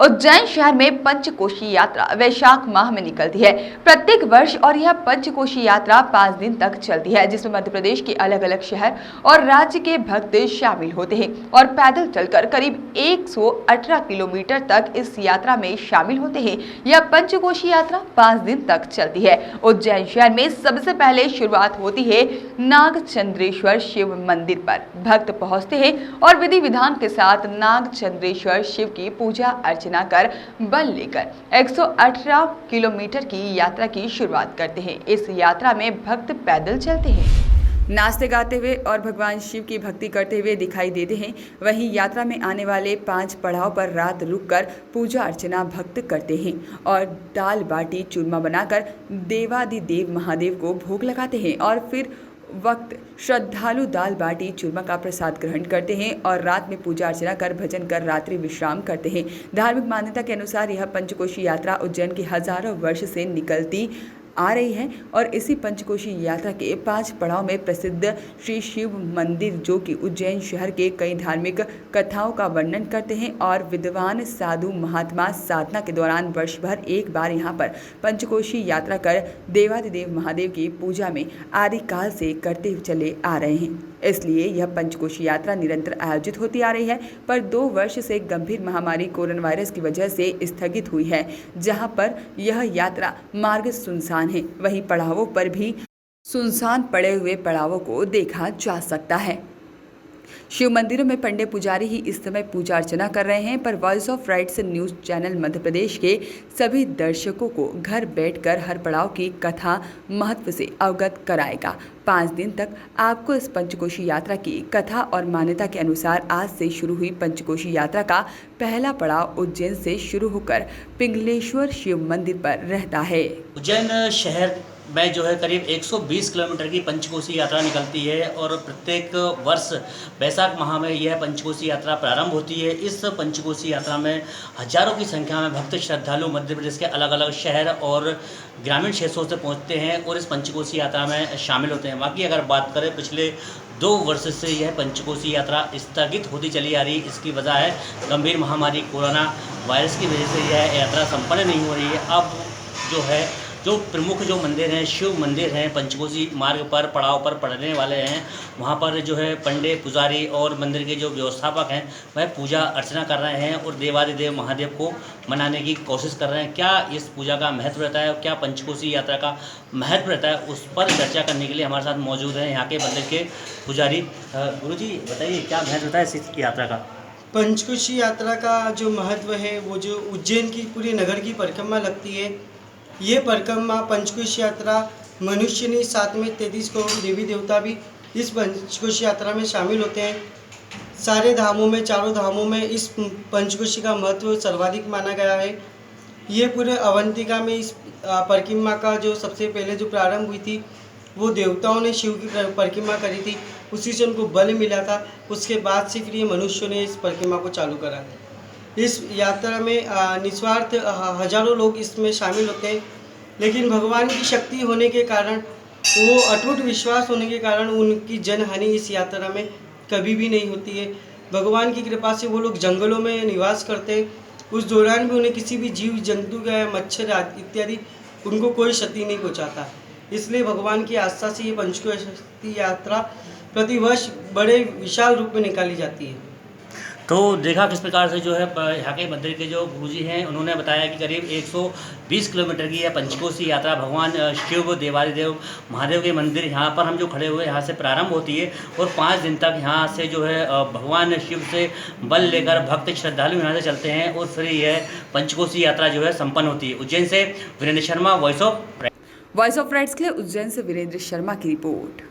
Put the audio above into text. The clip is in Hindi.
उज्जैन शहर में पंचकोशी यात्रा वैशाख माह में निकलती है प्रत्येक वर्ष और यह पंचकोशी यात्रा 5 दिन तक चलती है, जिसमें मध्य प्रदेश के अलग अलग शहर और राज्य के भक्त शामिल होते हैं और पैदल चलकर करीब 118 किलोमीटर तक इस यात्रा में शामिल होते हैं। यह पंचकोशी यात्रा 5 दिन तक चलती है। उज्जैन शहर में सबसे पहले शुरुआत होती है नागचंद्रेश्वर शिव मंदिर पर। भक्त पहुंचते हैं और विधि विधान के साथ नागचंद्रेश्वर शिव की पूजा अर्चना कर बल लेकर 118 किलोमीटर की यात्रा की शुरुआत करते हैं। इस यात्रा में भक्त पैदल चलते हैं, नाचते गाते हुए और भगवान शिव की भक्ति करते हुए दिखाई देते हैं। वहीं यात्रा में आने वाले 5 पड़ाव पर रात रुककर पूजा अर्चना भक्त करते हैं और दाल बाटी चूरमा बनाकर देवादिदेव महादेव को भोग लगाते हैं और फिर वक्त श्रद्धालु दाल बाटी चूरमा का प्रसाद ग्रहण करते हैं और रात में पूजा अर्चना कर भजन कर रात्रि विश्राम करते हैं। धार्मिक मान्यता के अनुसार यह पंचकोशी यात्रा उज्जैन की हजारों वर्ष से निकलती आ रही है और इसी पंचकोशी यात्रा के 5 पड़ाव में प्रसिद्ध श्री शिव मंदिर, जो कि उज्जैन शहर के कई धार्मिक कथाओं का वर्णन करते हैं और विद्वान साधु महात्मा साधना के दौरान वर्ष भर एक बार यहाँ पर पंचकोशी यात्रा कर देवादिदेव महादेव की पूजा में आदिकाल से करते चले आ रहे हैं। इसलिए यह पंचकोशी यात्रा निरंतर आयोजित होती आ रही है, पर 2 वर्ष से गंभीर महामारी कोरोना वायरस की वजह से स्थगित हुई है, जहां पर यह यात्रा मार्ग सुनसान है। वहीं पड़ावों पर भी सुनसान पड़े हुए पड़ावों को देखा जा सकता है। शिव मंदिरों में पंडित पुजारी ही इस समय पूजा अर्चना कर रहे हैं, पर voice of rights news channel Madhya Pradesh के सभी दर्शकों को घर बैठकर हर पड़ाव की कथा महत्व से अवगत कराएगा। 5 दिन तक आपको इस पंचकोशी यात्रा की कथा और मान्यता के अनुसार आज से शुरू हुई पंचकोशी यात्रा का पहला पड़ाव उज्जैन से शुरू होकर पिंगलेश्वर शिव मंदिर पर रहता है। उज्जैन शहर में जो है करीब 120 किलोमीटर की पंचकोशी यात्रा निकलती है और प्रत्येक वर्ष वैशाख माह में यह पंचकोशी यात्रा प्रारंभ होती है। इस पंचकोशी यात्रा में हजारों की संख्या में भक्त श्रद्धालु मध्य प्रदेश के अलग अलग शहर और ग्रामीण क्षेत्रों से पहुंचते हैं और इस पंचकोशी यात्रा में शामिल होते हैं। बाकी अगर बात करें पिछले 2 वर्ष से यह पंचकोशी यात्रा स्थगित होती चली आ रही, इसकी वजह है गंभीर महामारी कोरोना वायरस की वजह से यह यात्रा संपन्न नहीं हो रही है। अब जो प्रमुख जो मंदिर हैं, शिव मंदिर हैं, पंचकोशी मार्ग पर पड़ाव पर पड़ने वाले हैं, वहाँ पर जो है पंडित पुजारी और मंदिर के जो व्यवस्थापक हैं वह पूजा अर्चना कर रहे हैं और देवादिदेव महादेव को मनाने की कोशिश कर रहे हैं। क्या इस पूजा का महत्व रहता है और क्या पंचकोशी यात्रा का महत्व रहता है, उस पर चर्चा करने के लिए हमारे साथ मौजूद हैं यहाँ के मंदिर के पुजारी। गुरुजी बताइए क्या महत्व रहता है इस यात्रा का? पंचकोशी यात्रा का जो महत्व है वो जो उज्जैन की पूरी नगर की परिक्रमा लगती है। ये परिक्रमा पंचकोशी यात्रा मनुष्य नहीं, साथ में 33 करोड़ देवी देवता भी इस पंचकोशी यात्रा में शामिल होते हैं। सारे धामों में, चारों धामों में इस पंचकोशी का महत्व सर्वाधिक माना गया है। ये पूरे अवंतिका में इस परिक्रमा का जो सबसे पहले जो प्रारंभ हुई थी वो देवताओं ने शिव की परिक्रमा करी थी, उसी से उनको बल मिला था। उसके बाद से फिर ये मनुष्यों ने इस परिक्रमा को चालू करा। इस यात्रा में निस्वार्थ हजारों लोग इसमें शामिल होते हैं, लेकिन भगवान की शक्ति होने के कारण, वो अटूट विश्वास होने के कारण उनकी जनहानि इस यात्रा में कभी भी नहीं होती है। भगवान की कृपा से वो लोग जंगलों में निवास करते हैं, उस दौरान भी उन्हें किसी भी जीव जंतु या मच्छर इत्यादि उनको कोई क्षति नहीं पहुँचाता। इसलिए भगवान की आस्था से ये पंचकोशी यात्रा प्रतिवर्ष बड़े विशाल रूप में निकाली जाती है। तो देखा किस प्रकार से जो है यहाँ के मंदिर के जो गुरुजी हैं उन्होंने बताया कि करीब 120 किलोमीटर की यह पंचकोशी यात्रा भगवान शिव देवादिदेव महादेव के मंदिर यहाँ पर हम जो खड़े हुए यहाँ से प्रारंभ होती है और 5 दिन तक यहाँ से जो है भगवान शिव से बल लेकर भक्त श्रद्धालु यहाँ से चलते हैं और फिर यह पंचकोशी यात्रा जो है संपन्न होती है। उज्जैन से Virendra Sharma, voice of rights के लिए उज्जैन से वीरेंद्र शर्मा की रिपोर्ट।